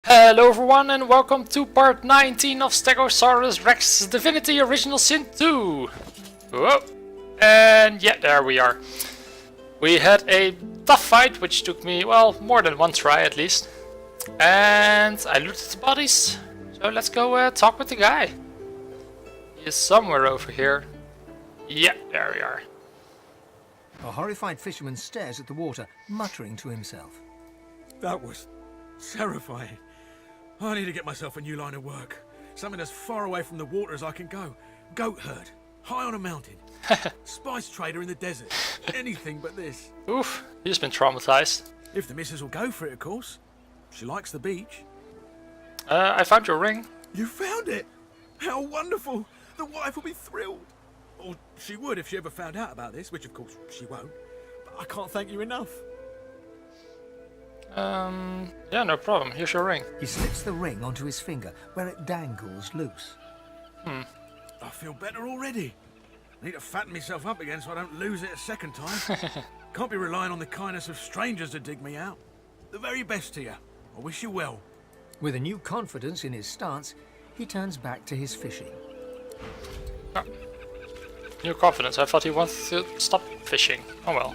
Hello everyone and welcome to part 19 of Stegosaurus Rex Divinity Original Sin 2! Whoa. And yeah, there we are. We had a tough fight which took me, well, more than one try at least. And I looted the bodies, so let's go talk with the guy. He is somewhere over here. Yeah, there we are. A horrified fisherman stares at the water, muttering to himself. That was terrifying. I need to get myself a new line of work. Something as far away from the water as I can go. Goat herd, high on a mountain. Spice trader in the desert. Anything but this. Oof, he's been traumatized. If the missus will go for it, of course. She likes the beach. I found your ring. You found it? How wonderful. The wife will be thrilled. Or she would if she ever found out about this, which of course she won't. But I can't thank you enough. Yeah, no problem. Here's your ring. He slips the ring onto his finger, where it dangles loose. I feel better already. Need to fatten myself up again so I don't lose it a second time. Can't be relying on the kindness of strangers to dig me out. The very best to you. I wish you well. With a new confidence in his stance, he turns back to his fishing. Oh. New confidence. I thought he wanted to stop fishing. Oh well.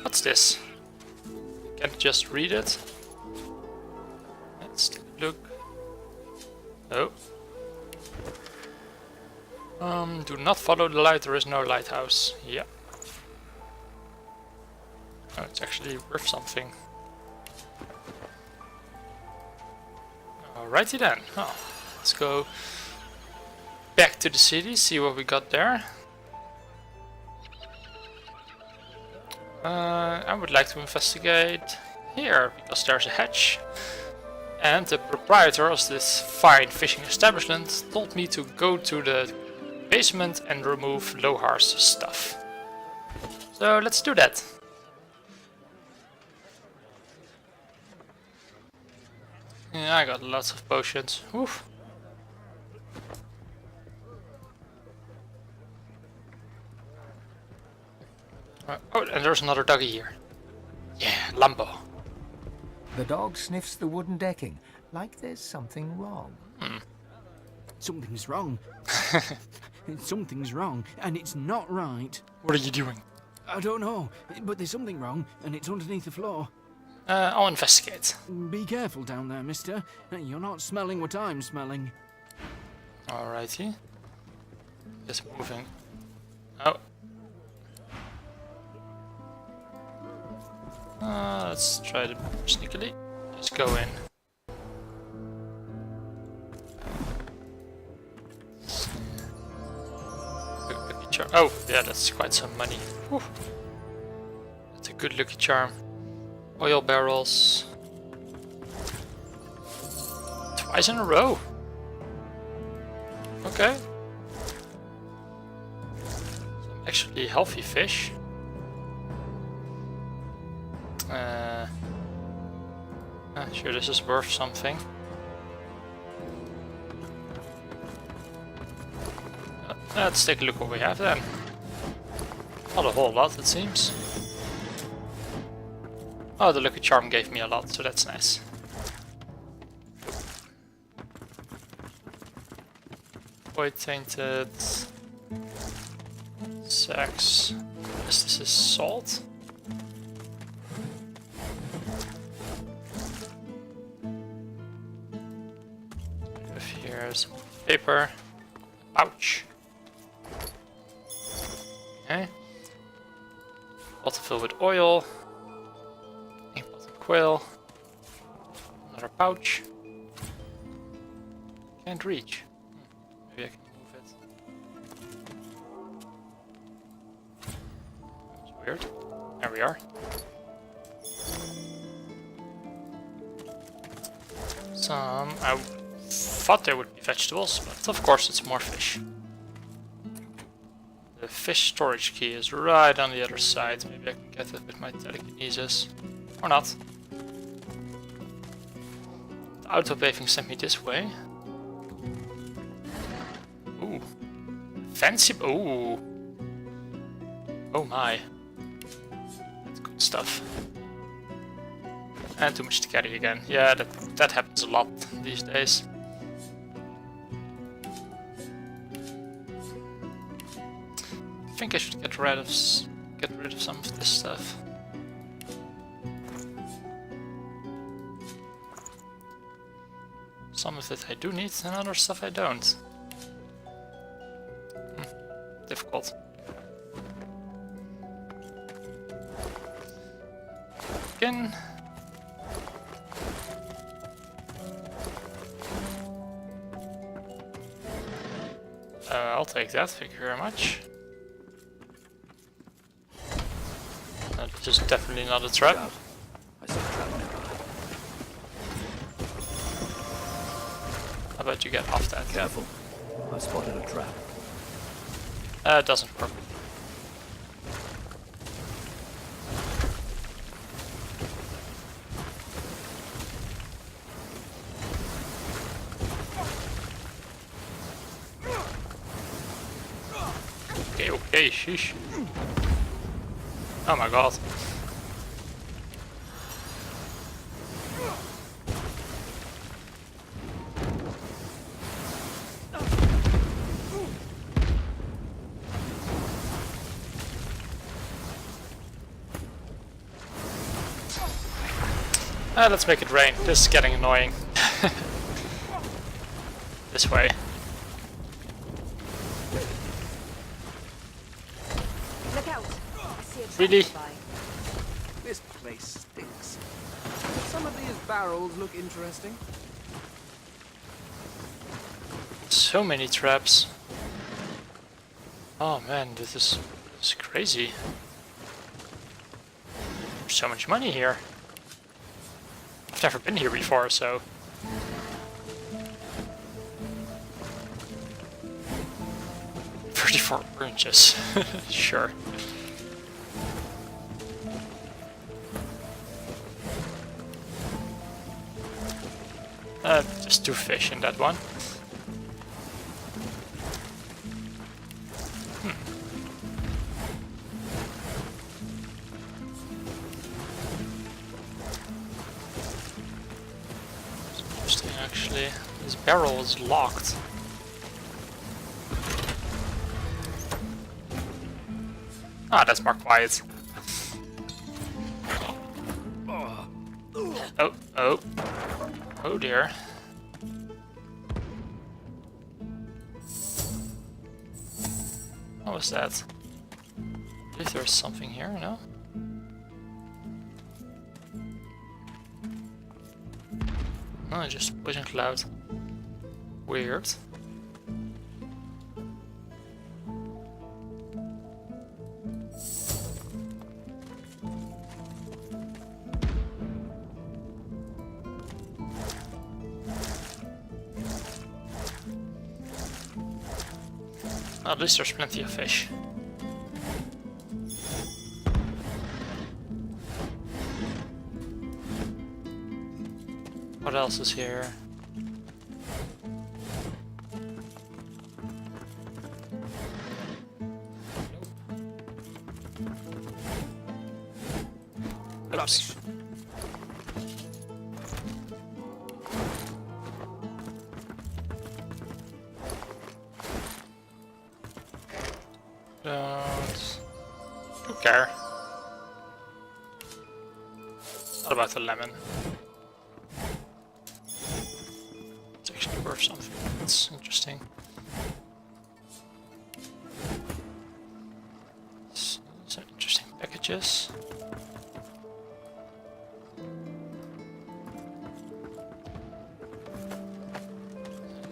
What's this? Can't just read it. Let's take a look. Oh. Do not follow the light, there is no lighthouse. Yeah. Oh, it's actually worth something. Alrighty then. Oh, let's go back to the city, see what we got there. I would like to investigate here, because there's a hatch. And the proprietor of this fine fishing establishment told me to go to the basement and remove Lohar's stuff. So let's do that. Yeah, I got lots of potions. Oof. Oh, and there's another doggy here. Yeah, Lambo. The dog sniffs the wooden decking, like there's something wrong. Something's wrong. Something's wrong, and it's not right. What are you doing? I don't know, but there's something wrong, and it's underneath the floor. I'll investigate. Be careful down there, mister. You're not smelling what I'm smelling. Alrighty. Just moving. Oh. Let's try to sneakily. Just go in. Lucky charm. Oh, yeah, that's quite some money. Whew. That's a good lucky charm. Oil barrels. Twice in a row. Okay. Some actually healthy fish. Sure, this is worth something. Let's take a look what we have then. Not a whole lot, it seems. Oh, the lucky charm gave me a lot, so that's nice. Void tainted. Sacks. This is salt. Here's paper. Pouch. Okay. Bottle filled with oil. Ink bottle quill. Another pouch. Can't reach. Maybe I can move it. That's weird. There we are. Some. I thought there would be vegetables, but of course it's more fish. The fish storage key is right on the other side. Maybe I can get it with my telekinesis. Or not. The auto bathing sent me this way. Ooh. Fancy. Ooh. Oh my. That's good stuff. And too much to carry again. Yeah, that happens a lot these days. I think I should get rid of some of this stuff. Some of it I do need, and other stuff I don't. Difficult. Again. I'll take that, thank you very much. This is definitely not a trap. I see a trap nearby. How about you get off that? Careful. I spotted a trap. It doesn't work. Okay, sheesh. Oh my god. Let's make it rain. This is getting annoying. This way. Look out! I see a trap Really? nearby. This place stinks. Some of these barrels look interesting. So many traps. Oh man, this is crazy. There's so much money here. I've never been here before, so... $34 oranges. Sure. Just 2 fish in that one. Interesting, actually. This barrel is locked. Ah, that's more quiet. Oh. Oh dear. What was that? I believe there's something here, no? No, just poison cloud. Weird. At least there's plenty of fish. What else is here? Oops. Don't care. What about the lemon? It's actually worth something. That's interesting. Some interesting packages.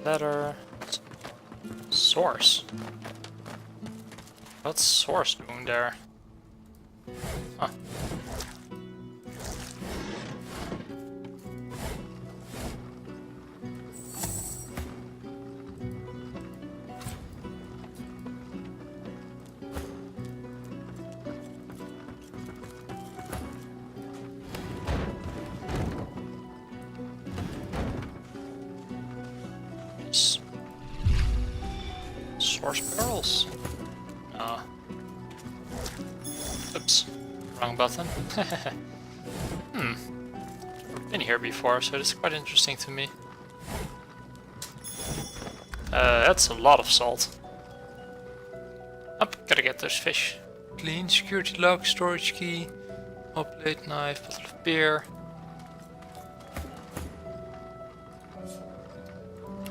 Letter. Source. What's Source doing there? Huh. Source barrels. Oops. Wrong button. here before, so it's quite interesting to me. That's a lot of salt. Up, gotta get those fish. Clean, security lock, storage key, hot plate knife, bottle of beer.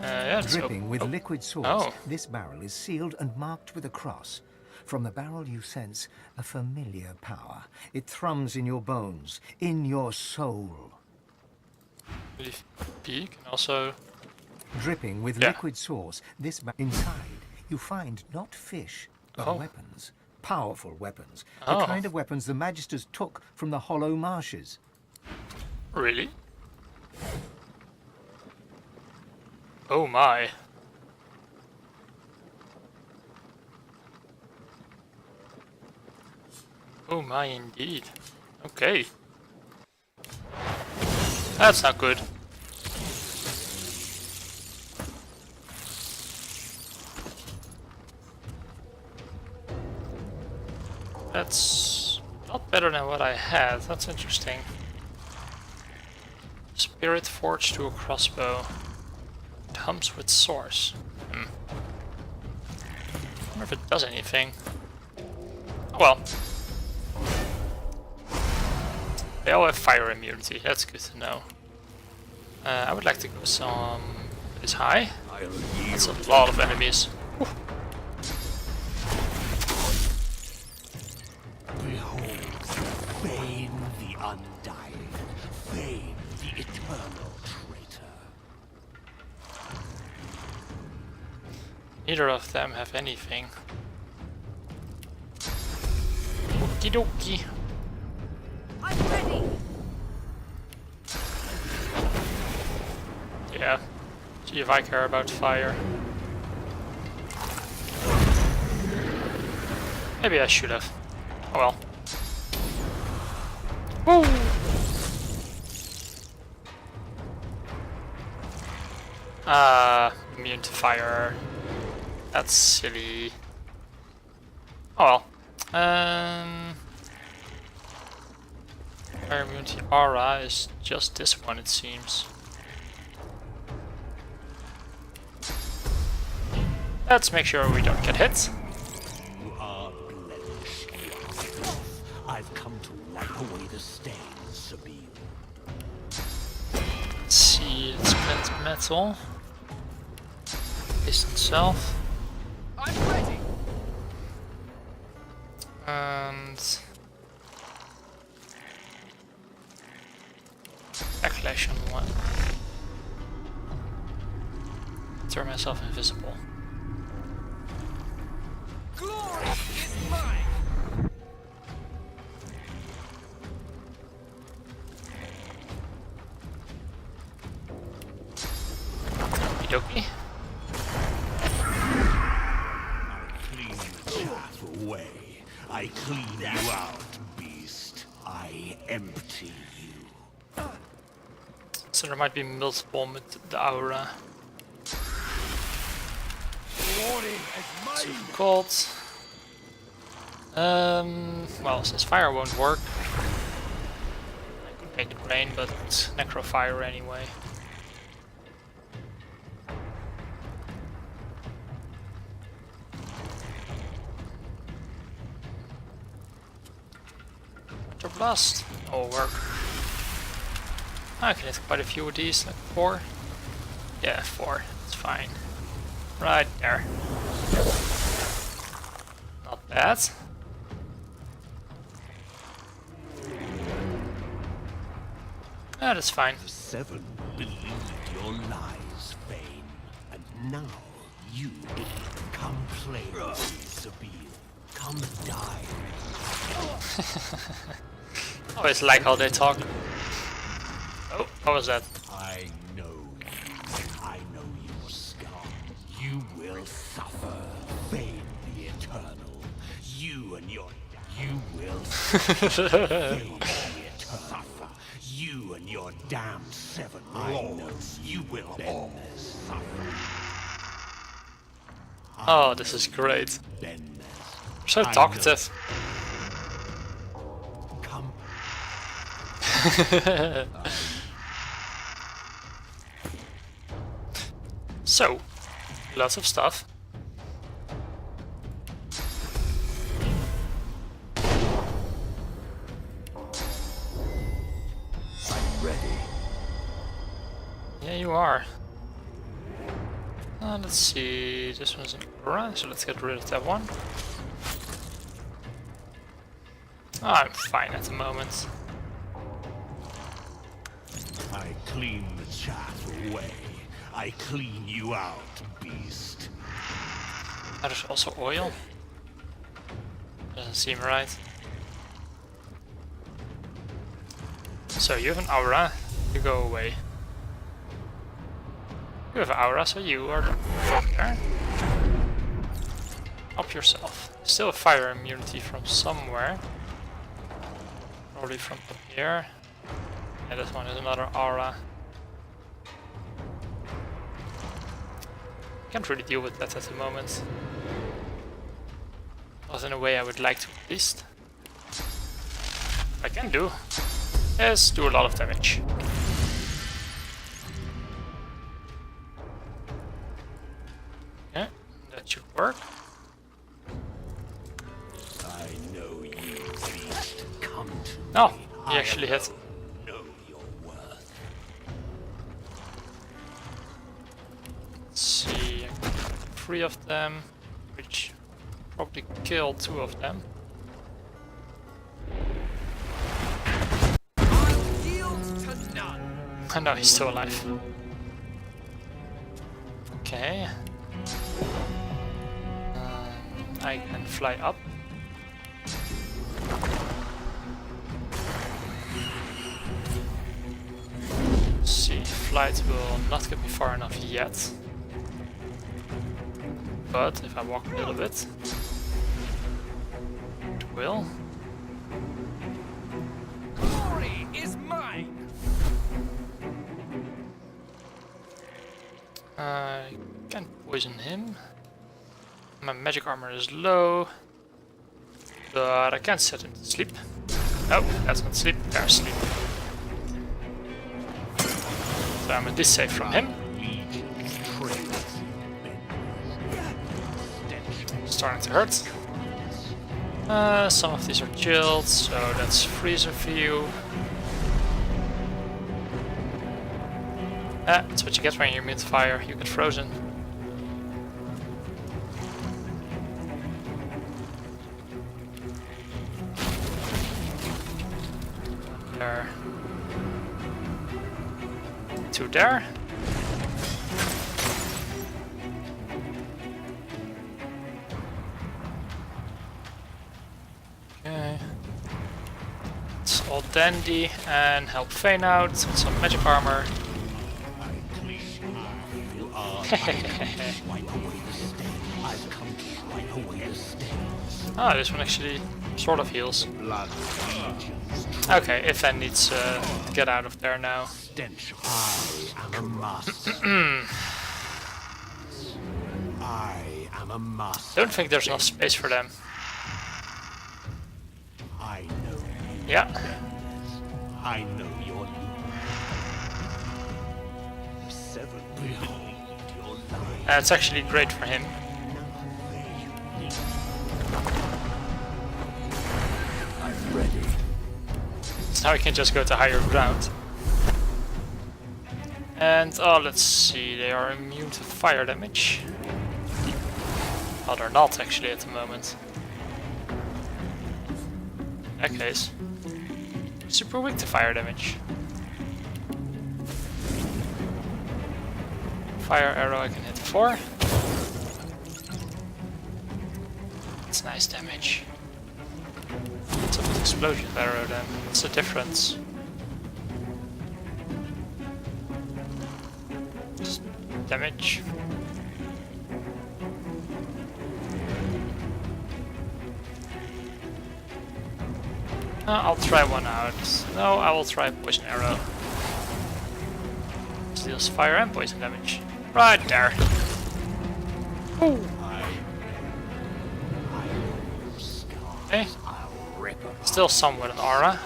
Yeah, Dripping with liquid sauce, Oh. this barrel is sealed and marked with a cross. From the barrel you sense a familiar power. It thrums in your bones, in your soul. Leaf B can also. Dripping with Yeah. liquid sauce, this inside you find not fish, but Oh. weapons. Powerful weapons. Oh. The kind of weapons the Magisters took from the hollow marshes. Really? Oh my. Oh my indeed. Okay. That's not good. That's not better than what I had. That's interesting. Spirit forged to a crossbow. It hums with source. I wonder if it does anything. Oh well. They all have fire immunity. That's good to know. I would like to go some. Is high. That's a lot of enemies. Whew. Behold, Fane the Undying, Fane the Eternal Traitor. Neither of them have anything. Okie dokie. I'm ready. Yeah. See if I care about fire. Maybe I should have. Oh well. Woo! Immune to fire. That's silly. Oh well. Fire immunity aura is just this one, it seems. Let's make sure we don't get hit. You are blemished. I've come to wipe away the stains, Sabine. Let's see, it's spent metal. Based on self. I'm ready. And backlash on one. Turn myself invisible. Glory is mine. Okie dokie. Clean the chaff away. I clean you out, beast. I empty you. So there might be multiple with the aura. Too cold. Well, since fire won't work, I could make it rain, but it's necrofire anyway. Water blast. That will work. I can hit quite a few of these, like 4. Yeah, 4. It's fine. Right there. Not bad. Ah, that's fine. The 7 believed your lies, Fane. And now you come play with me, Sabine. Come die. Always like how they talk. Oh, what was that? I know you. I know your scar. You will suffer. Fane the Eternal. You and your... You will suffer. Fane the Eternal. You and your damned 7 lords. You will all suffer. Oh, this is great. Then So talkative. come. So, lots of stuff. I'm ready. Yeah, you are. Let's see, this one's an aura, so let's get rid of that one. I'm fine at the moment. I clean the chaff away. I clean you out, beast. There's also oil. Doesn't seem right. So you have an aura, you go away. You have an aura, so you are there. Up yourself. Still have fire immunity from somewhere. Probably from up here. Yeah, this one is another aura. Can't really deal with that at the moment. Not in a way I would like to, at least. What I can do is do a lot of damage. Yeah, that should work. I know you, beast. Come to Oh, me. he actually hit. Know your worth. Let's see, I got 3 of them, which probably killed 2 of them. I'll yield to none. Oh no, he's still alive. Okay. I can fly up. Let's see, flight will not get me far enough yet. But if I walk a little bit, it will. Glory is mine. I can poison him. My magic armor is low, but I can't set him to sleep. Oh, that's not sleep, there's sleep. So I'm a dis-save from him. Starting to hurt. Some of these are chilled, so that's freezer for you. That's what you get when you're immune to fire, you get frozen. There. 2 there. Okay. It's all dandy and help Fane out with some magic armor. Ah, this one actually sort of heals. Okay, if Fane needs to get out of there now. I am a master. I am a master. Don't think there's enough space for them. I know. Yeah. I know your name. Seven. Behold your life. It's actually great for him. I'm ready. So now he can just go to higher ground. And oh, let's see, they are immune to fire damage. Oh, they're not actually at the moment. In that case, super weak to fire damage. Fire arrow I can hit 4. That's nice damage. What's up with explosion arrow then? What's the difference? Just damage. I'll try one out. No, I will try poison arrow. Deals fire and poison damage. Right there. Ooh. Okay. Still some with an aura.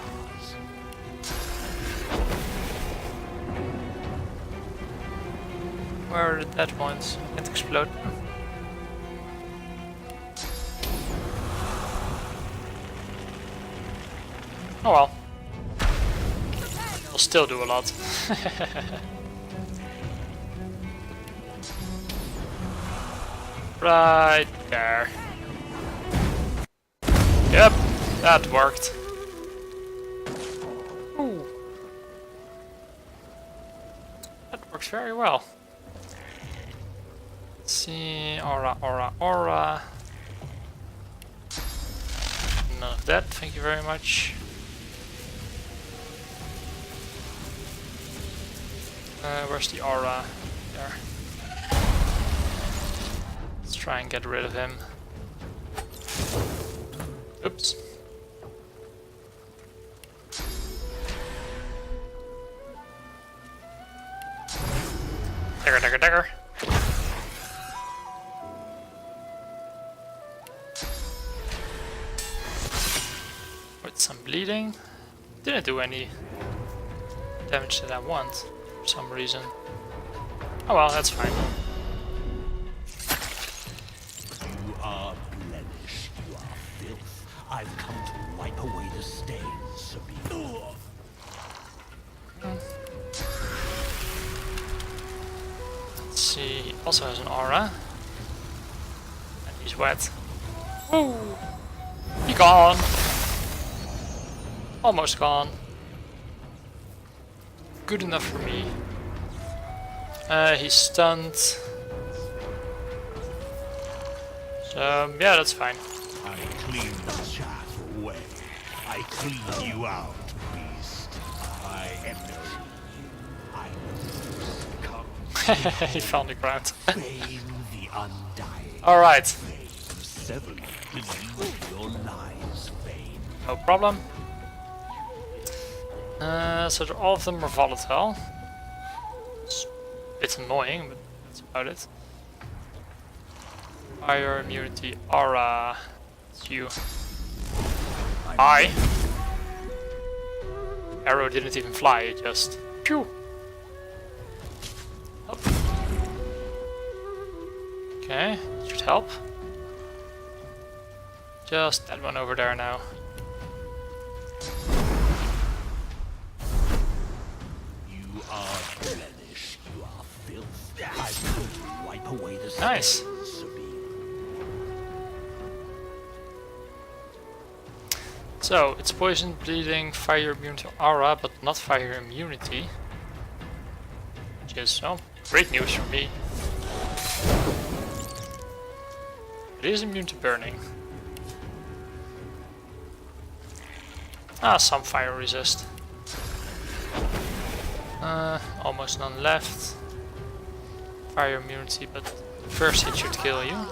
Where are the dead ones? Can't explode. Oh well. We'll still do a lot. Right there. Yep, that worked. Ooh. That works very well. Let's see, aura, aura, aura. None of that, thank you very much. Where's the aura? There. Let's try and get rid of him. Oops. Dagger, dagger, dagger. With some bleeding. Didn't do any damage that I want for some reason. Oh well, that's fine. You are blemished, you are filth. I've come to wipe away the stains, Sabine. Let's see, he also has an aura. And he's wet. Woo! He gone! Almost gone. Good enough for me. He's stunned. So, yeah, that's fine. I clean the chaff away. I clean you out, beast. I know you. I know you. Come. He found the ground. Fane the undying. Alright, Fane seven. Believe your lies, Fane. no problem. So all of them are volatile. It's a bit annoying, but that's about it. Fire, immunity, aura. It's you. Hi. Arrow didn't even fly, it just... Phew! Up. Okay, should help. Just that one over there now. You are blemished. You are filth. I've come to wipe away the stains, Nice. Sabine. So, it's poison, bleeding, fire immune to aura, but not fire immunity. Which is, well, great news for me. It is immune to burning. Ah, some fire resist. Almost none left. Fire immunity, but first hit should kill you.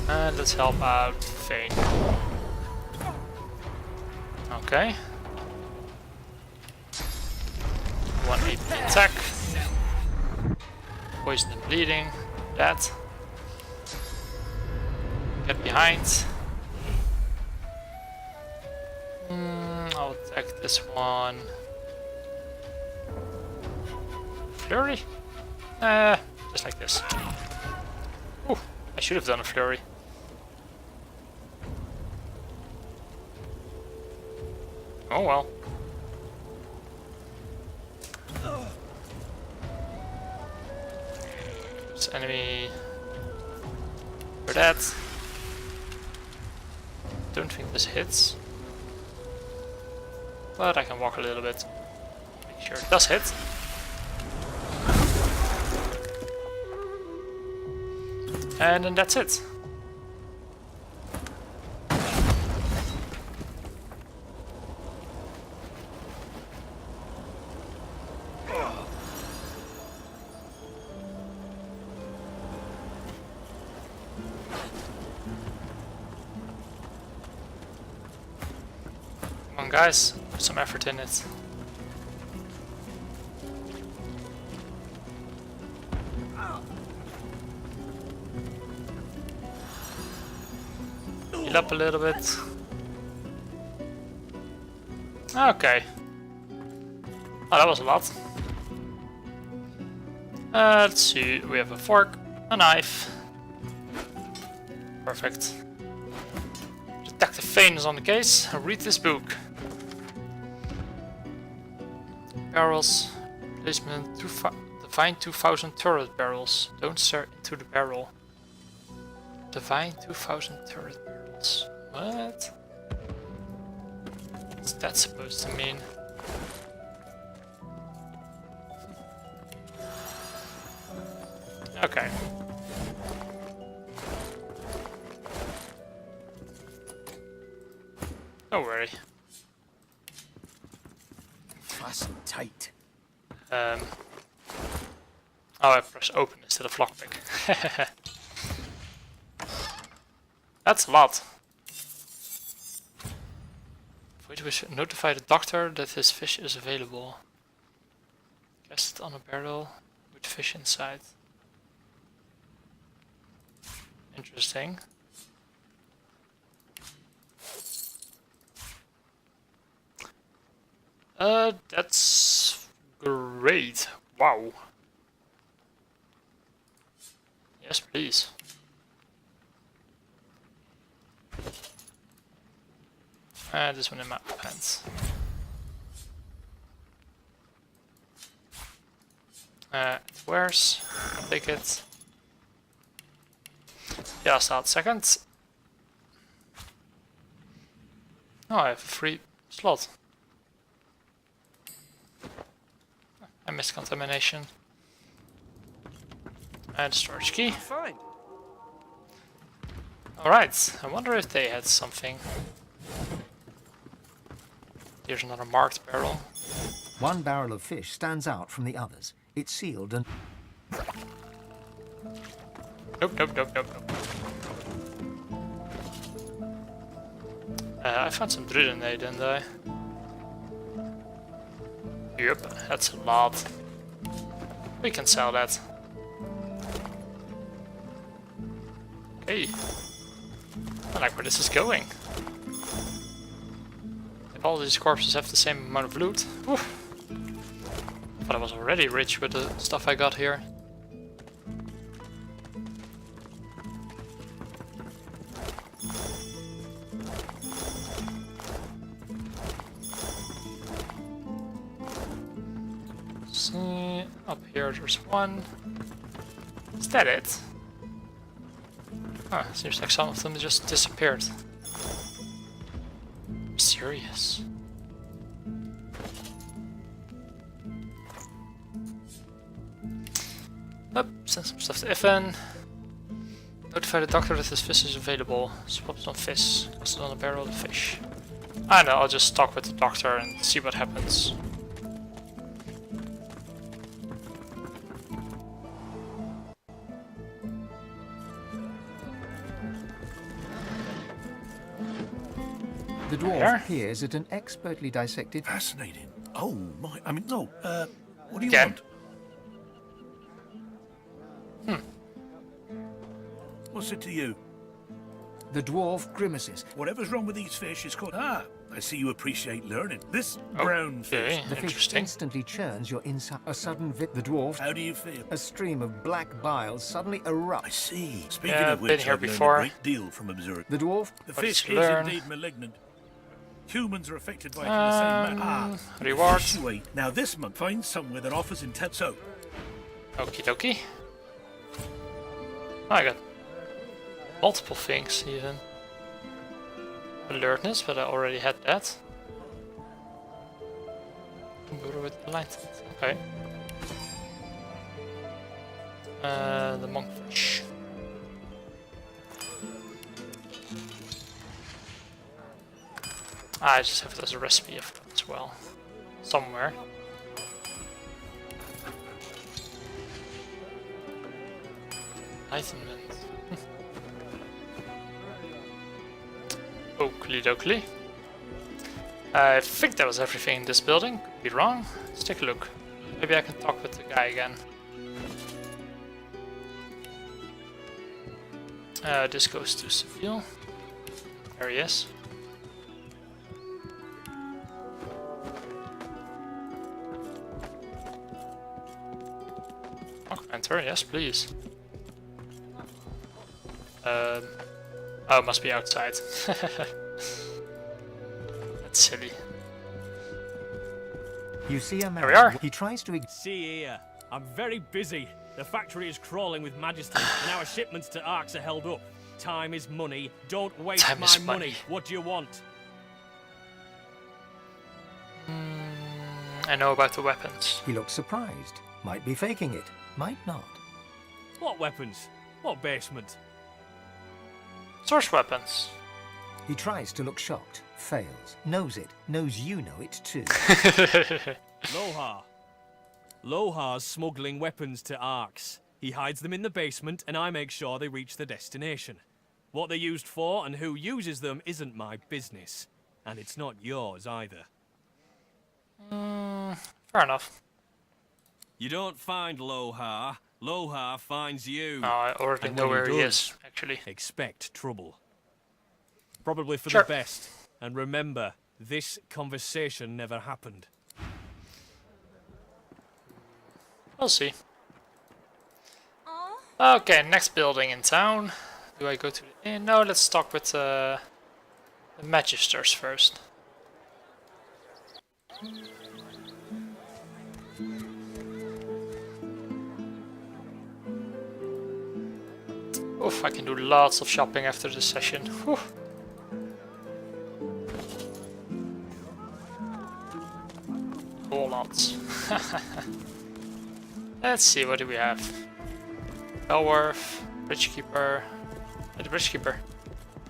And let's help out Fane. Okay. 1 AP attack. Poison and bleeding. That. Get behind. I'll attack this one. Flurry? Just like this. Ooh, I should have done a flurry. Oh well. This enemy for that. Don't think this hits. But I can walk a little bit. Make sure it does hit. And then that's it. Come on guys, put some effort in it. Heal up a little bit. Okay. Oh, that was a lot. Let's see, we have a fork, a knife. Perfect. Detective Fane is on the case. Read this book. Barrels. Placement. Divine 2000 turret barrels. Don't stare into the barrel. Divine 2000 turret barrels. What? What's that supposed to mean? Okay. Don't worry. Fasten tight. Oh, I press open instead of lockpick. That's a lot. We should notify the doctor that his fish is available. Cast it on a barrel with fish inside. Interesting. That's great. Wow. Yes, please. This one in my pants. It wears. I'll take it. Yeah, start second. Oh, I have a free slot. I missed contamination. And storage key. Fine. Alright, I wonder if they had something. Here's another marked barrel. One barrel of fish stands out from the others. It's sealed and... Nope, nope, nope, nope, nope. I found some druidenade, didn't I? Yep, that's a lot. We can sell that. Okay. I like where this is going. If all these corpses have the same amount of loot. Whew. I thought I was already rich with the stuff I got here. See, up here there's one. Is that it? Huh, seems like some of them just disappeared. Mysterious. Up, send some stuff to Evan. Notify the doctor that his fish is available. Swap some fish. Cast it on a barrel of fish. I know, I'll just talk with the doctor and see what happens. The dwarf peers at an expertly dissected... Fascinating. Oh my, I mean, no, what do you Again? want? What's it to you? The dwarf grimaces. Whatever's wrong with these fish is called... Ah, I see you appreciate learning. This brown fish, Okay, The fish interesting. instantly churns your inside. A sudden the dwarf... how do you feel? A stream of black bile suddenly I erupts. see. Speaking Yeah, of been which, here I've learned before. a great deal from observing. The dwarf... The What fish did is you learn? indeed malignant. Humans are affected by it in the same manner. Ah, Reward. fish you ate. Now this month, find somewhere that offers intense... So, Okie dokie. Oh, I got multiple things even. Alertness, but I already had that. Go with the light. Okay. The monkfish. I just have it as a recipe of that as well. Somewhere. Enlightenment. Oakley dokley. I think that was everything in this building. Could be wrong. Let's take a look. Maybe I can talk with the guy again. This goes to Seville. There he is. enter, yes, please. Oh, it must be outside. That's silly. You see a man. There we are. He tries to. See here, I'm very busy. The factory is crawling with majesty, and our shipments to Arks are held up. Time is money. Don't waste Time my is money. money. What do you want? I know about the weapons. He looks surprised. Might be faking it. Might not. What weapons? What basement? Source weapons. He tries to look shocked. Fails. Knows it. Knows you know it too. Lohar. Lohar's smuggling weapons to Arks. He hides them in the basement, and I make sure they reach the destination. What they're used for and who uses them isn't my business. And it's not yours either. Fair enough. You don't find Lohar. Lohar finds you. No, I already And know when where he he does, is, actually. Expect trouble. Probably for Sure. the best. And remember, this conversation never happened. We'll see. Aw. Okay, next building in town. Do I go to the inn? No, let's talk with the Magisters first. Oof, I can do lots of shopping after this session. Whew. Whole lots. Let's see, what do we have? Belworth, Bridgekeeper. The Bridgekeeper.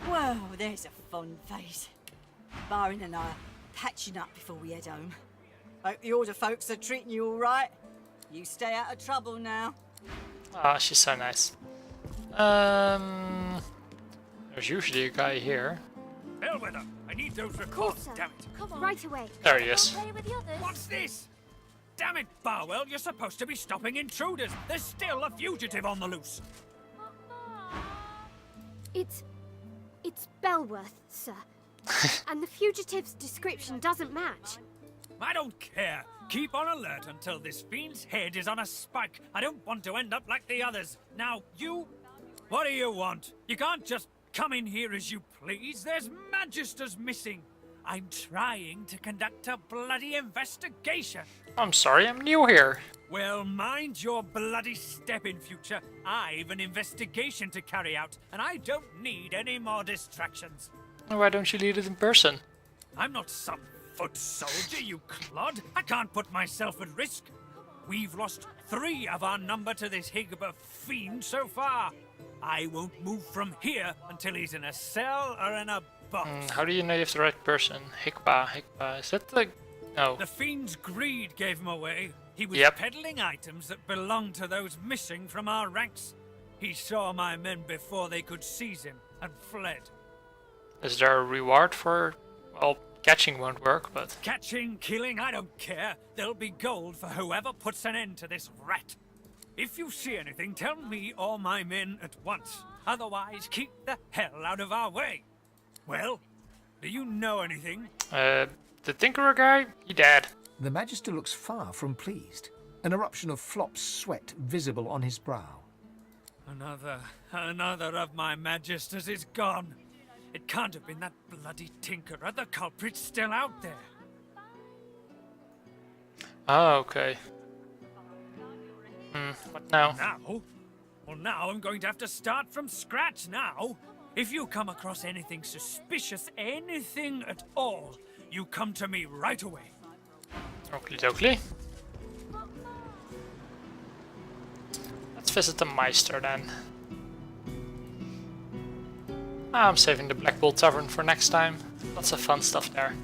Well, there's a fun face. Byron and I are patching up before we head home. Hope the order folks are treating you all right. You stay out of trouble now. Ah, she's so nice. There's usually a guy here. Bellwether, I need those Of course, reports, sir. damn it. Come on. Right away. There he is. Play with the others. What's this? Damn it, Barwell, you're supposed to be stopping intruders. There's still a fugitive on the loose. It's Belworth, sir. And the fugitive's description doesn't match. I don't care. Keep on alert until this fiend's head is on a spike. I don't want to end up like the others. Now, you... What do you want? You can't just come in here as you please. There's Magisters missing. I'm trying to conduct a bloody investigation. I'm sorry, I'm new here. Well, mind your bloody step in future. I've an investigation to carry out, and I don't need any more distractions. Why don't you lead it in person? I'm not some foot soldier, you clod. I can't put myself at risk. We've lost 3 of our number to this Higba fiend so far. I won't move from here until he's in a cell or in a box. How do you know you have the right person? Higba, is that the... No. The fiend's greed gave him away. He was Yep. peddling items that belonged to those missing from our ranks. He saw my men before they could seize him and fled. Is there a reward for... Well, catching won't work, but... Catching, killing, I don't care. There'll be gold for whoever puts an end to this rat. If you see anything, tell me or my men at once. Otherwise, keep the hell out of our way. Well, do you know anything? The Tinkerer guy? He dead. The Magister looks far from pleased. An eruption of Flop's sweat visible on his brow. Another of my Magisters is gone. It can't have been that bloody Tinkerer. The culprit's still out there. Oh, okay. What now? Now? Well, now I'm going to have to start from scratch now. If you come across anything suspicious, anything at all, you come to me right away. Oakley dokley. Let's visit the Meister then. I'm saving the Black Bull Tavern for next time. Lots of fun stuff there.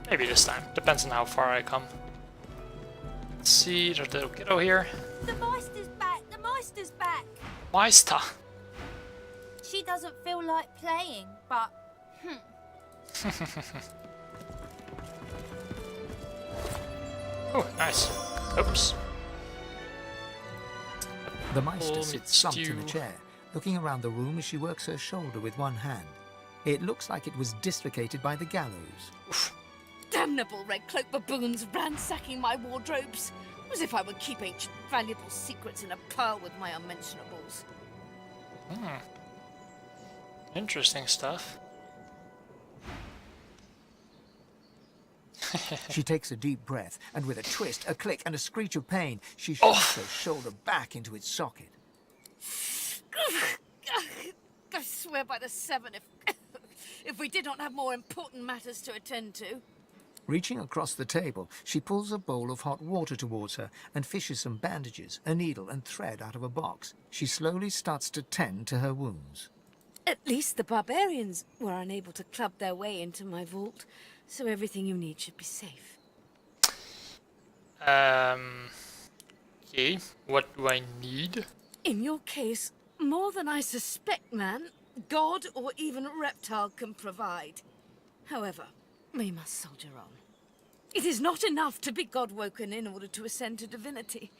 Maybe this time. Depends on how far I come. Let's see, there's a little kiddo here. The Meister's back! The Meister's back! Meister! She doesn't feel like playing, but... Oh, nice. Oops. The Meister Oh, sits it's slumped in a you. chair, looking around the room as she works her shoulder with one hand. It looks like it was dislocated by the gallows. Damn damnable red cloak baboons ransacking my wardrobes, as if I would keep ancient valuable secrets in a pile with my unmentionables. Interesting stuff. She takes a deep breath, and with a twist, a click, and a screech of pain, she shoves her shoulder back into its socket. I swear by the seven, if we did not have more important matters to attend to. Reaching across the table, she pulls a bowl of hot water towards her and fishes some bandages, a needle, and thread out of a box. She slowly starts to tend to her wounds. At least the barbarians were unable to club their way into my vault, so everything you need should be safe. Okay, what do I need? In your case, more than I suspect, man, god or even reptile can provide. However, we must soldier on. It is not enough to be god-woken in order to ascend to divinity.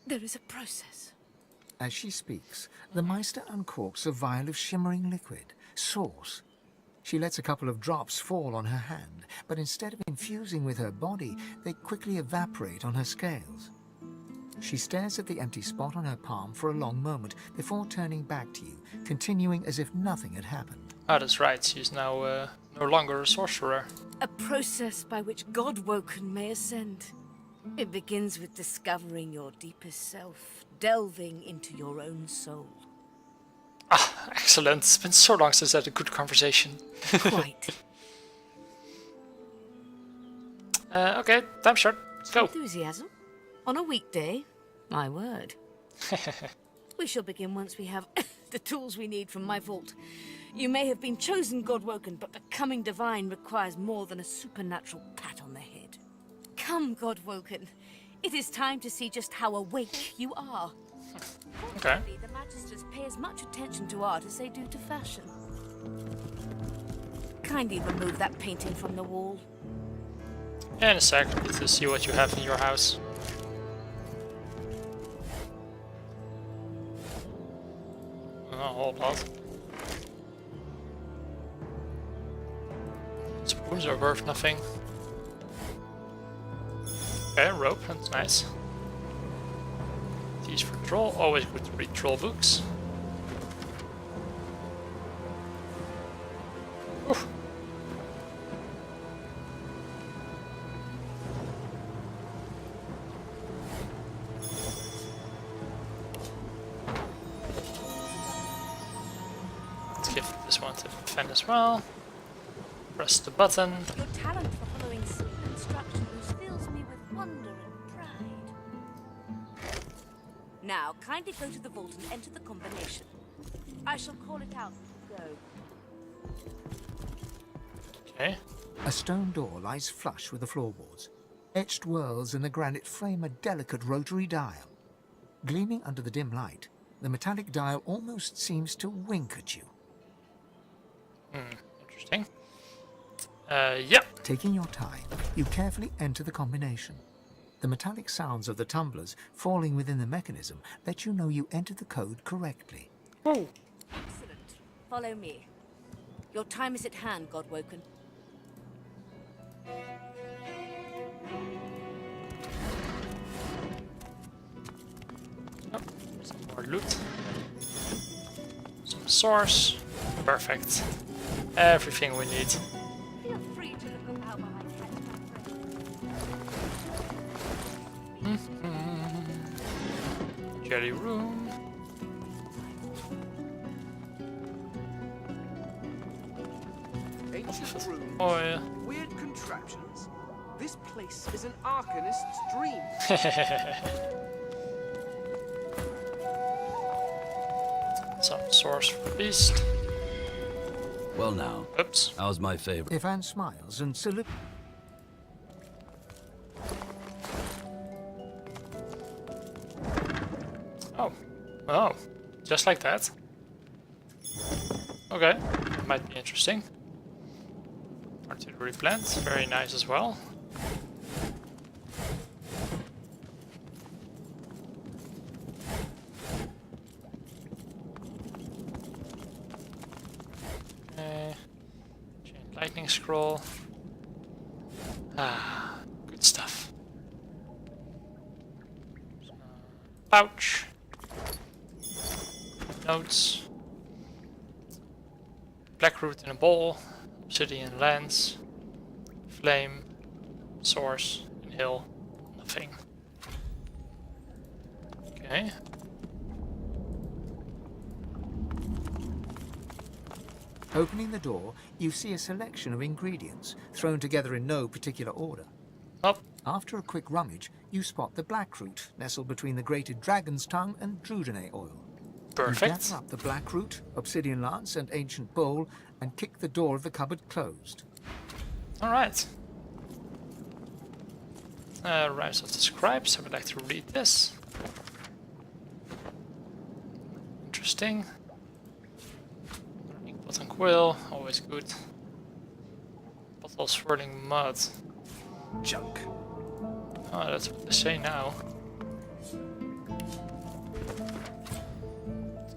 There is a process. As she speaks, the Meister uncorks a vial of shimmering liquid, sauce. She lets a couple of drops fall on her hand, but instead of infusing with her body, they quickly evaporate on her scales. She stares at the empty spot on her palm for a long moment before turning back to you, continuing as if nothing had happened. Oh, that's right. She's now no longer a sorcerer. A process by which God-woken may ascend. It begins with discovering your deepest self, delving into your own soul. Ah, excellent. It's been so long since I had a good conversation. Quite. Okay, time short. Let's go. Enthusiasm? On a weekday? My word. We shall begin once we have the tools we need from my vault. You may have been chosen God-woken, but becoming divine requires more than a supernatural pat on the head. Come, God-woken. It is time to see just how awake you are. Okay. The Magisters pay as much attention to art as they do to fashion. Kindly remove that painting from the wall. In a sec, to see what you have in your house. A whole lot. Spoons are worth nothing. Okay, rope, that's nice. These for troll, always good to read troll books. Oof. Let's give this one to Fane as well. Press the button. Your talent for following simple instructions fills me with wonder and pride. Now, kindly go to the vault and enter the combination. I shall call it out. Go. Okay. A stone door lies flush with the floorboards. Etched whorls in the granite frame a delicate rotary dial. Gleaming under the dim light, the metallic dial almost seems to wink at you. Interesting. Yeah. Taking your time, you carefully enter the combination. The metallic sounds of the tumblers falling within the mechanism let you know you entered the code correctly. Oh. Excellent. Follow me. Your time is at hand, God-woken. Oh, some more loot. Some source. Perfect. Everything we need. Feel free to look about behind Jelly room. Ancient rooms, Oil. weird contraptions. This place is an arcanist's dream. Some source for beast. Well now, Oops. how's my favorite? Ivan smiles and salutes. Oh. Oh. Just like that. Okay. Might be interesting. Artillery plant. Very nice as well. Chain lightning scroll. Ah, good stuff. Pouch. Notes. Blackroot in a bowl. Obsidian lens. Flame. Source. Inhale. Nothing. Okay. Opening the door, you see a selection of ingredients, thrown together in no particular order. Up. After a quick rummage, you spot the blackroot nestled between the grated dragon's tongue and drudene oil. Perfect. You gather up the blackroot, obsidian lance, and ancient bowl, and kick the door of the cupboard closed. Alright. Rhymes of the Scribes. I would like to read this. Interesting. Inkpot and quill, always good. Bottle swirling mud. Junk. Oh, that's what they say now.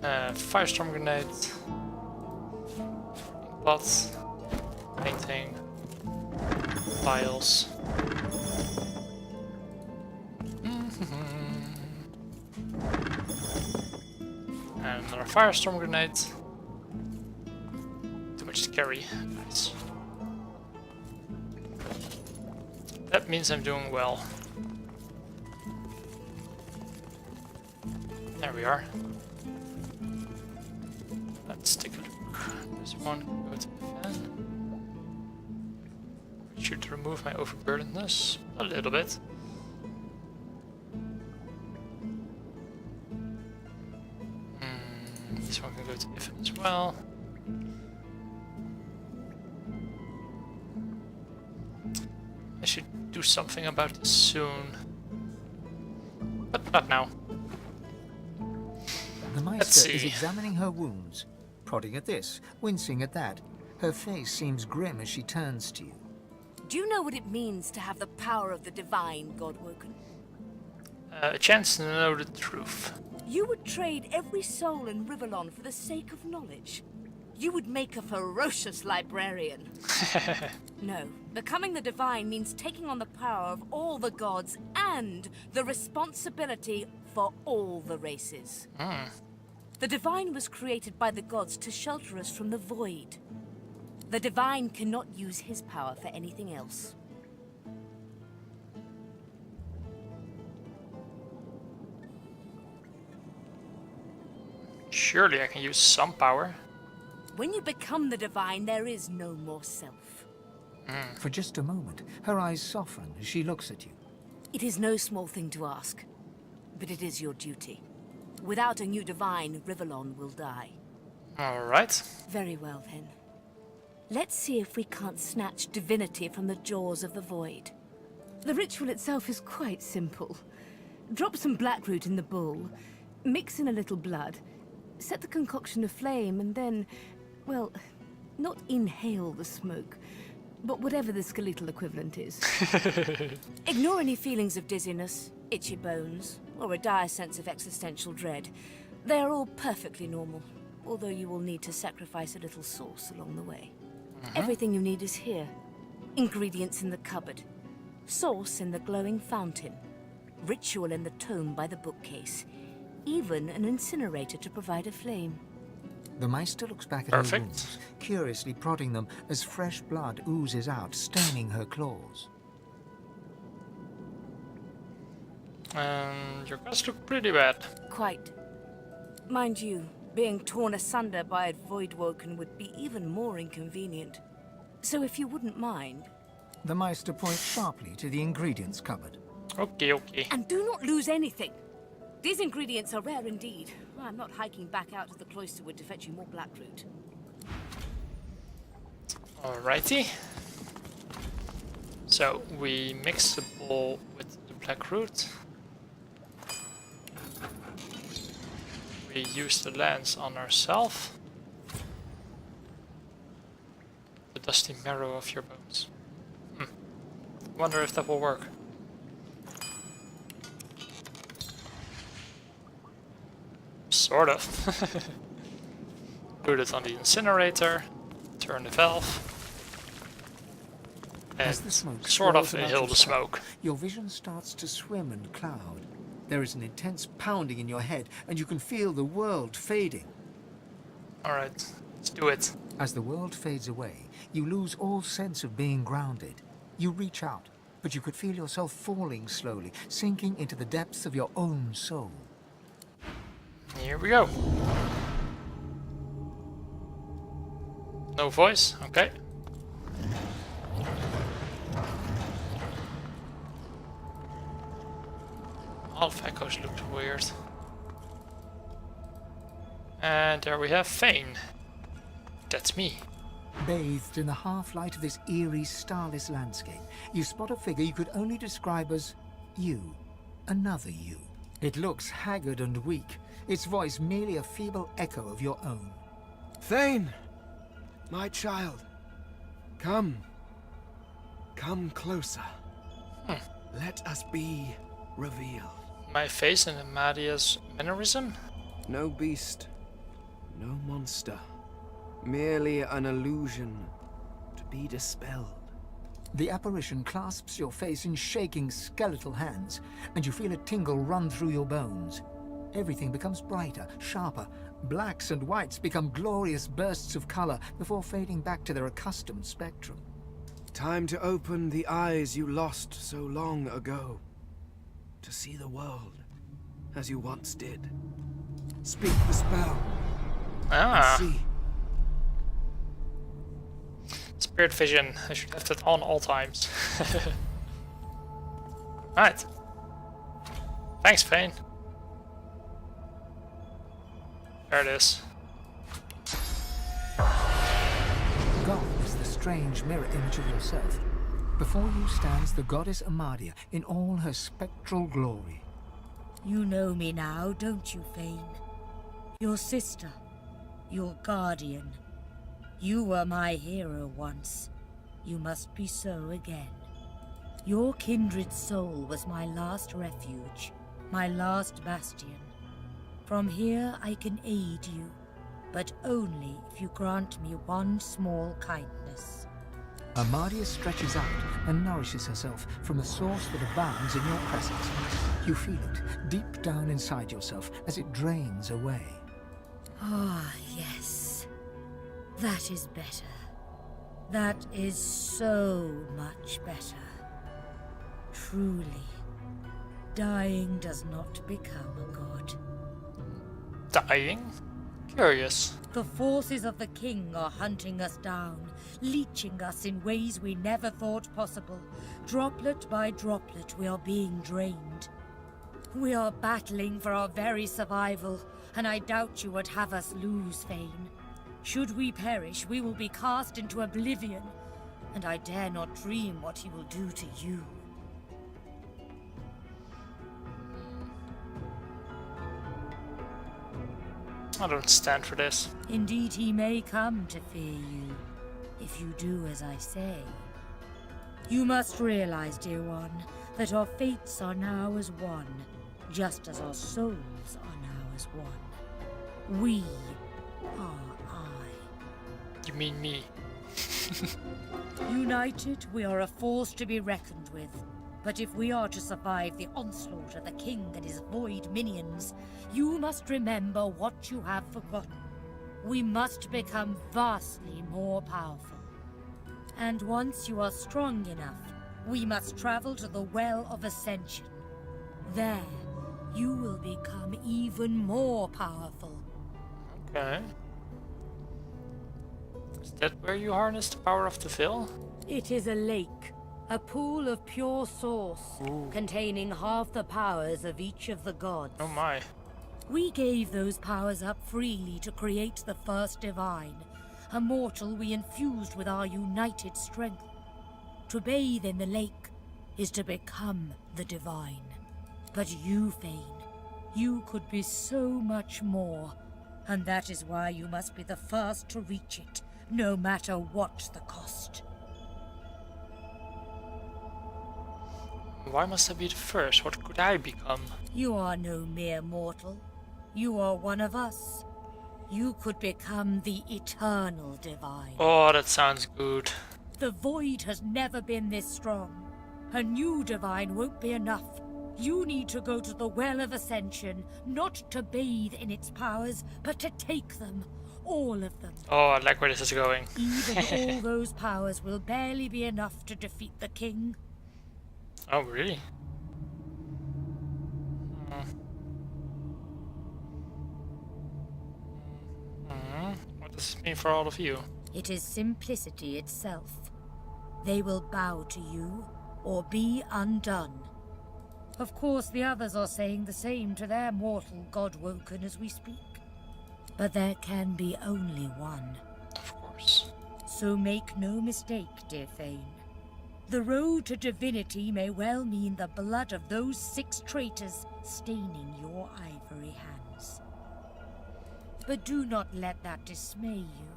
Firestorm grenade. Inkpot. Painting. Files. And another firestorm grenade. Too much to carry. Nice. That means I'm doing well. There we are. Let's take a look. This one can go to the fan. Should remove my overburdenedness a little bit. This one can go to Ifan as well. I should do something about this soon. But not now. The Meister is examining her wounds, prodding at this, wincing at that. Her face seems grim as she turns to you. Do you know what it means to have the power of the divine, Godwoken? A chance to know the truth. You would trade every soul in Rivellon for the sake of knowledge. You would make a ferocious librarian. No, becoming the divine means taking on the power of all the gods and the responsibility for all the races. The divine was created by the gods to shelter us from the void. The divine cannot use his power for anything else. Surely I can use some power. When you become the divine, there is no more self. For just a moment, her eyes soften as she looks at you. It is no small thing to ask, but it is your duty. Without a new divine, Rivellon will die. Alright. Very well, then. Let's see if we can't snatch divinity from the jaws of the void. The ritual itself is quite simple. Drop some blackroot in the bowl, mix in a little blood, set the concoction aflame, and then, well, not inhale the smoke, but whatever the skeletal equivalent is. Ignore any feelings of dizziness, itchy bones, or a dire sense of existential dread. They are all perfectly normal, although you will need to sacrifice a little sauce along the way. Everything you need is here. Ingredients in the cupboard. Sauce in the glowing fountain. Ritual in the tome by the bookcase. Even an incinerator to provide a flame. The Meister looks back at her wounds, curiously prodding them as fresh blood oozes out, staining her claws. Your cuts look pretty bad. Quite. Mind you, being torn asunder by a Voidwoken would be even more inconvenient. So if you wouldn't mind... The Meister points sharply to the ingredients cupboard. Okay, okay. And do not lose anything. These ingredients are rare indeed. I'm not hiking back out to the Cloisterwood to fetch you more blackroot. Alrighty. So we mix the bowl with the blackroot. We use the lens on ourselves. The dusty marrow of your bones. Wonder if that will work. Sort of. Put it on the incinerator. Turn the valve. As the smoke sort of swirls about inhale your the skull, smoke. your vision starts to swim and cloud. There is an intense pounding in your head, and you can feel the world fading. Alright, let's do it. As the world fades away, you lose all sense of being grounded. You reach out, but you could feel yourself falling slowly, sinking into the depths of your own soul. Here we go. No voice, okay. All of echoes look weird. And there we have Fane. That's me. Bathed in the half-light of this eerie, starless landscape, you spot a figure you could only describe as you. Another you. It looks haggard and weak, its voice merely a feeble echo of your own. Fane! My child. Come. Come closer. Let us be revealed. My face and Amadia's mannerism? No beast. No monster. Merely an illusion to be dispelled. The apparition clasps your face in shaking skeletal hands, and you feel a tingle run through your bones. Everything becomes brighter, sharper. Blacks and whites become glorious bursts of color before fading back to their accustomed spectrum. Time to open the eyes you lost so long ago. To see the world as you once did. Speak the spell. Ah. And see. Spirit vision. I should have that on all times. Right. Thanks, Fane. There it is. God is the strange mirror image of yourself. Before you stands the goddess Amadia in all her spectral glory. You know me now, don't you, Fane? Your sister. Your guardian. You were my hero once. You must be so again. Your kindred soul was my last refuge, my last bastion. From here I can aid you, but only if you grant me one small kindness. Amadia stretches out and nourishes herself from a source that abounds in your presence. You feel it deep down inside yourself as it drains away. Ah, yes. That is better. That is so much better. Truly, dying does not become a god. Dying? Curious. The forces of the king are hunting us down, leeching us in ways we never thought possible. Droplet by droplet, we are being drained. We are battling for our very survival, and I doubt you would have us lose, Fane. Should we perish, we will be cast into oblivion, and I dare not dream what he will do to you. I don't stand for this. Indeed, he may come to fear you, if you do as I say. You must realize, dear one, that our fates are now as one, just as our souls are now as one. We are I. You mean me? United, we are a force to be reckoned with. But if we are to survive the onslaught of the king and his void minions, you must remember what you have forgotten. We must become vastly more powerful. And once you are strong enough, we must travel to the Well of Ascension. There, you will become even more powerful. Okay. Is that where you harness the power of the Veil? It is a lake. A pool of pure source, containing half the powers of each of the gods. Oh my. We gave those powers up freely to create the first divine, a mortal we infused with our united strength. To bathe in the lake is to become the divine. But you, Fane, you could be so much more, and that is why you must be the first to reach it, no matter what the cost. Why must I be the first? What could I become? You are no mere mortal. You are one of us. You could become the eternal divine. Oh, that sounds good. The void has never been this strong. A new divine won't be enough. You need to go to the Well of Ascension, not to bathe in its powers, but to take them. All of them. Oh, I like where this is going. Even all those powers will barely be enough to defeat the king. Oh, really? What does this mean for all of you? It is simplicity itself. They will bow to you, or be undone. Of course, the others are saying the same to their mortal God-woken as we speak. But there can be only one. Of course. So make no mistake, dear Fane. The road to divinity may well mean the blood of those 6 traitors staining your ivory hands. But do not let that dismay you.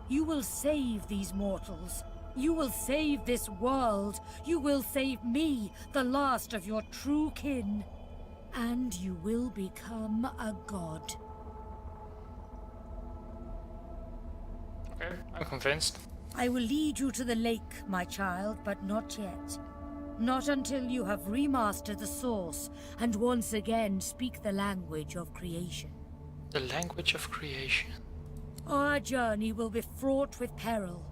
You will save these mortals. You will save this world. You will save me, the last of your true kin. And you will become a god. Okay, I'm convinced. I will lead you to the lake, my child, but not yet. Not until you have remastered the source and once again speak the language of creation. The language of creation. Our journey will be fraught with peril.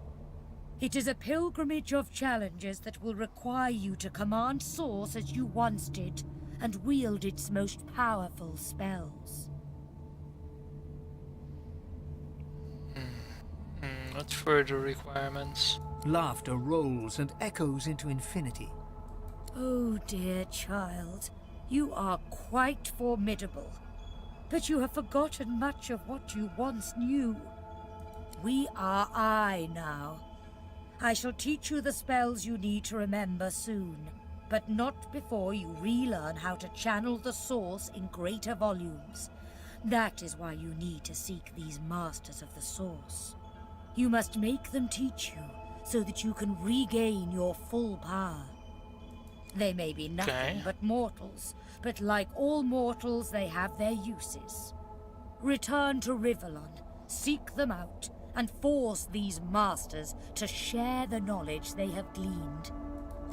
It is a pilgrimage of challenges that will require you to command Source as you once did, and wield its most powerful spells. What further requirements? Laughter rolls and echoes into infinity. Oh, dear child, you are quite formidable. But you have forgotten much of what you once knew. We are I now. I shall teach you the spells you need to remember soon, but not before you relearn how to channel the source in greater volumes. That is why you need to seek these masters of the source. You must make them teach you, so that you can regain your full power. They may be nothing but mortals, but like all mortals, they have their uses. Return to Rivellon, seek them out, and force these masters to share the knowledge they have gleaned.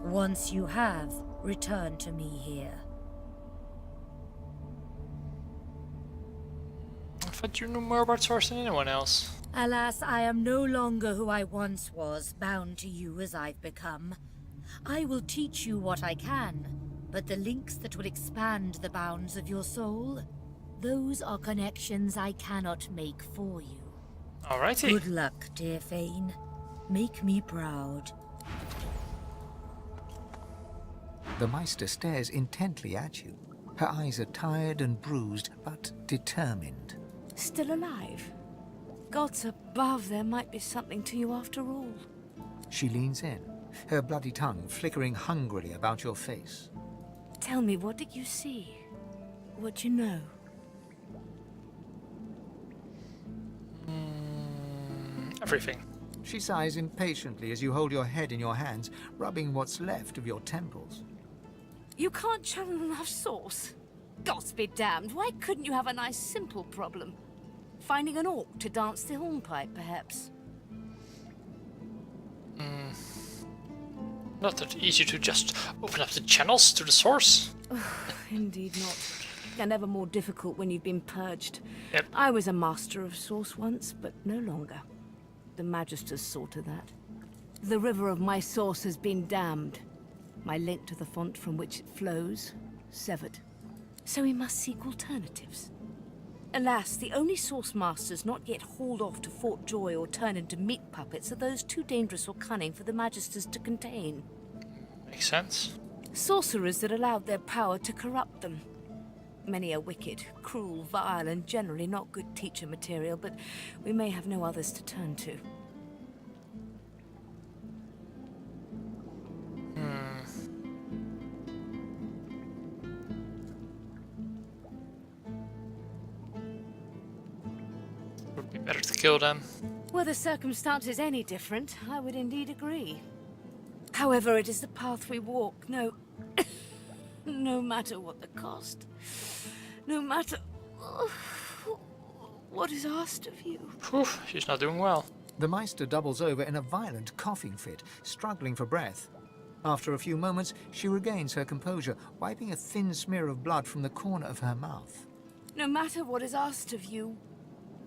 Once you have, return to me here. I thought you knew more about Source than anyone else. Alas, I am no longer who I once was, bound to you as I've become. I will teach you what I can, but the links that will expand the bounds of your soul, those are connections I cannot make for you. Alrighty. Good luck, dear Fane. Make me proud. The Meister stares intently at you. Her eyes are tired and bruised, but determined. Still alive? Gods above, there might be something to you after all. She leans in, her bloody tongue flickering hungrily about your face. Tell me, what did you see? What you know? Everything. She sighs impatiently as you hold your head in your hands, rubbing what's left of your temples. You can't channel enough source? Gods be damned, why couldn't you have a nice simple problem? Finding an orc to dance the hornpipe, perhaps? Not that easy to just open up the channels to the source. Indeed not. And ever more difficult when you've been purged. Yep. I was a master of source once, but no longer. The Magisters saw to that. The river of my source has been dammed. My link to the font from which it flows, severed. So we must seek alternatives. Alas, the only source masters not yet hauled off to Fort Joy or turned into meat puppets are those too dangerous or cunning for the Magisters to contain. Makes sense. Sorcerers that allowed their power to corrupt them. Many are wicked, cruel, vile, and generally not good teacher material, but we may have no others to turn to. Would be better to kill them. Were the circumstances any different, I would indeed agree. However, it is the path we walk, no matter what the cost. No matter what is asked of you. Whew, she's not doing well. The Meister doubles over in a violent coughing fit, struggling for breath. After a few moments, she regains her composure, wiping a thin smear of blood from the corner of her mouth. No matter what is asked of you,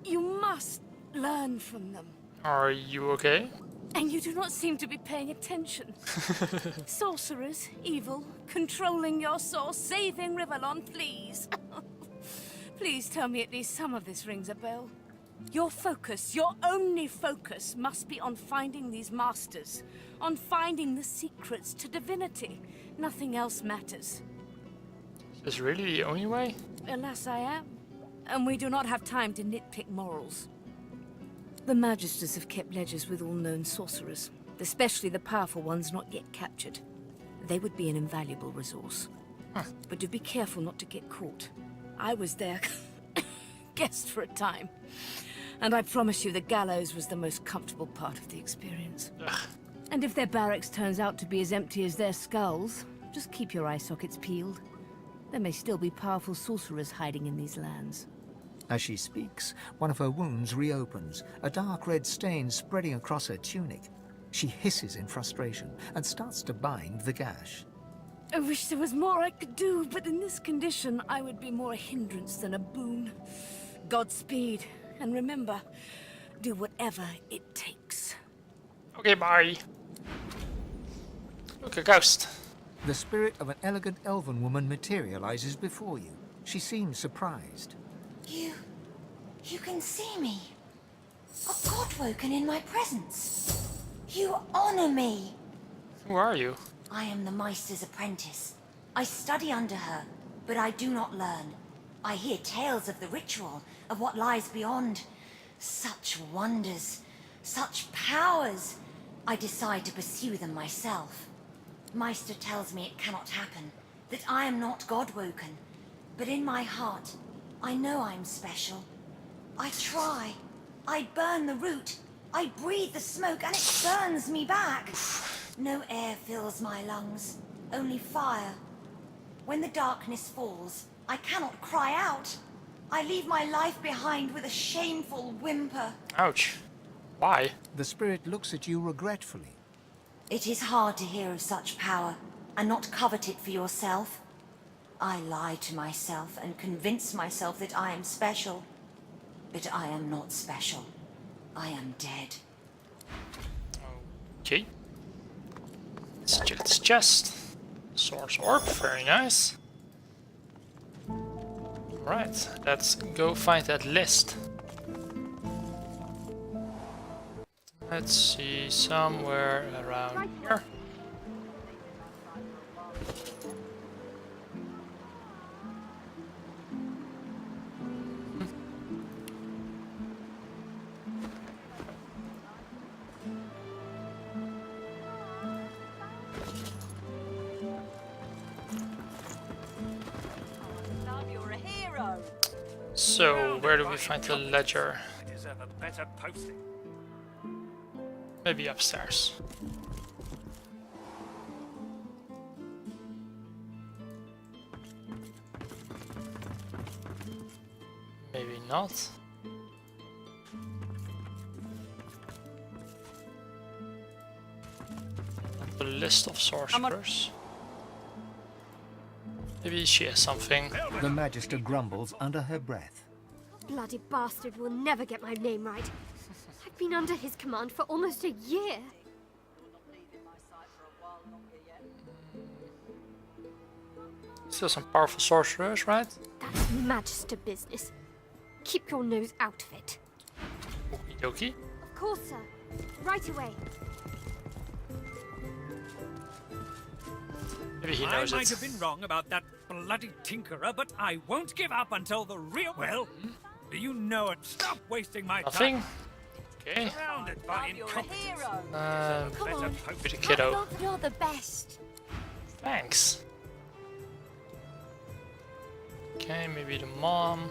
you must learn from them. Are you okay? And you do not seem to be paying attention. Sorcerers, evil, controlling your source, saving Rivellon, please. Please tell me at least some of this rings a bell. Your focus, your only focus, must be on finding these masters, on finding the secrets to divinity. Nothing else matters. Is this really the only way? Alas, I am. And we do not have time to nitpick morals. The Magisters have kept ledgers with all known sorcerers, especially the powerful ones not yet captured. They would be an invaluable resource. But do be careful not to get caught. I was their guest for a time, and I promise you the gallows was the most comfortable part of the experience. And if their barracks turns out to be as empty as their skulls, just keep your eye sockets peeled. There may still be powerful sorcerers hiding in these lands. As she speaks, one of her wounds reopens, a dark red stain spreading across her tunic. She hisses in frustration and starts to bind the gash. I wish there was more I could do, but in this condition, I would be more a hindrance than a boon. Godspeed, and remember, do whatever it takes. Okay, bye. Look, a ghost. The spirit of an elegant elven woman materializes before you. She seems surprised. You can see me. A godwoken in my presence. You honor me. Who are you? I am the Meister's apprentice. I study under her, but I do not learn. I hear tales of the ritual, of what lies beyond. Such wonders, such powers. I decide to pursue them myself. Meister tells me it cannot happen, that I am not godwoken. But in my heart, I know I'm special. I try. I burn the root. I breathe the smoke and it burns me back. No air fills my lungs, only fire. When the darkness falls, I cannot cry out. I leave my life behind with a shameful whimper. Ouch. Why? The spirit looks at you regretfully. It is hard to hear of such power and not covet it for yourself. I lie to myself and convince myself that I am special. But I am not special. I am dead. Okay. Let's check this chest. Source orb, very nice. Right, let's go find that list. Let's see, somewhere around here. You're a hero. So, where do we find the ledger? I deserve a better posting. Maybe upstairs. Maybe not. The list of sorcerers. Maybe she has something. The Magister grumbles under her breath. Bloody bastard will never get my name right. I've been under his command for almost a year. Still some powerful sorcerers, right? That's Magister business. Keep your nose out of it. Okie dokie. Of course, sir. Right away. Maybe he I knows might it. have been wrong about that bloody tinkerer, but I won't give up until the real... Well, do you know it? Stop wasting my Nothing? time. Okay. Surrounded by You're a incompetence. hero. Come Better on. post. Pretty kiddo. You're the best. Thanks. Okay, maybe the mom.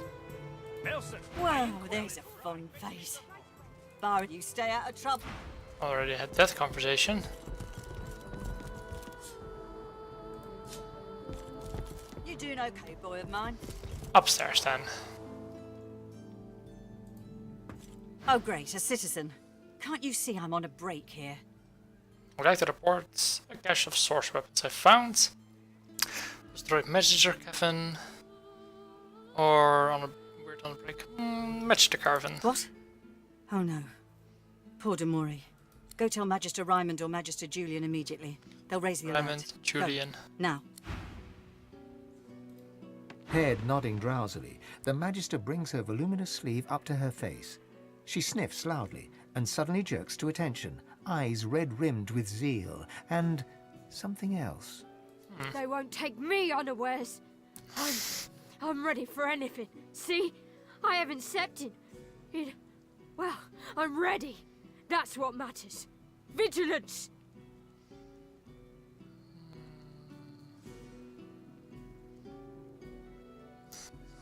Nelson. Well, there's a fun face. Bar you stay out of trouble. Already had that conversation. You doing okay, boy of mine? Upstairs then. Oh, great, a citizen. Can't you see I'm on a break here? Would like to report a cache of source weapons I found. Destroyed messenger cavern. Or on a weird on a break. Match the caravan. What? Oh no. Poor Demori. Go tell Magister Raymond or Magister Julian immediately. They'll raise the alert. Raymond, Julian. Go. Now. Head nodding drowsily, the Magister brings her voluminous sleeve up to her face. She sniffs loudly and suddenly jerks to attention, eyes red-rimmed with zeal, and something else. They won't take me unawares. I'm ready for anything. See? I haven't stepped in. Well, I'm ready. That's what matters. Vigilance!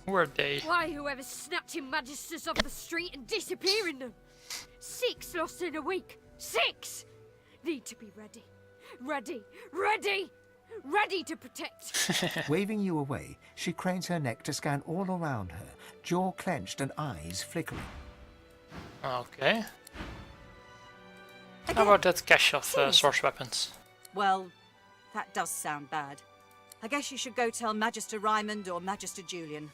Who are they? Why, whoever's snatching magisters off the street and disappearing them? 6 lost in a week. 6! Need to be ready. Ready! Ready! Ready to protect! Waving you away, she cranes her neck to scan all around her, jaw clenched and eyes flickering. Okay. How about that cache of source weapons? Well, that does sound bad. I guess you should go tell Magister Raymond or Magister Julian.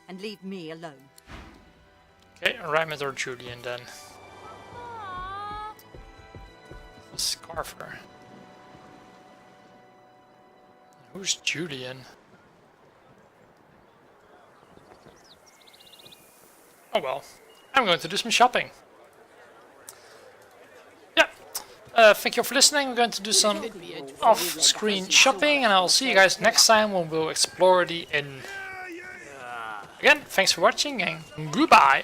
And leave me alone. Okay, Raymond or Julian then. Scarfer. Who's Julian? Oh well, I'm going to do some shopping. Yeah, thank you for listening. We're going to do some off-screen shopping, and I'll see you guys next time when we'll explore the inn. Again, thanks for watching and goodbye!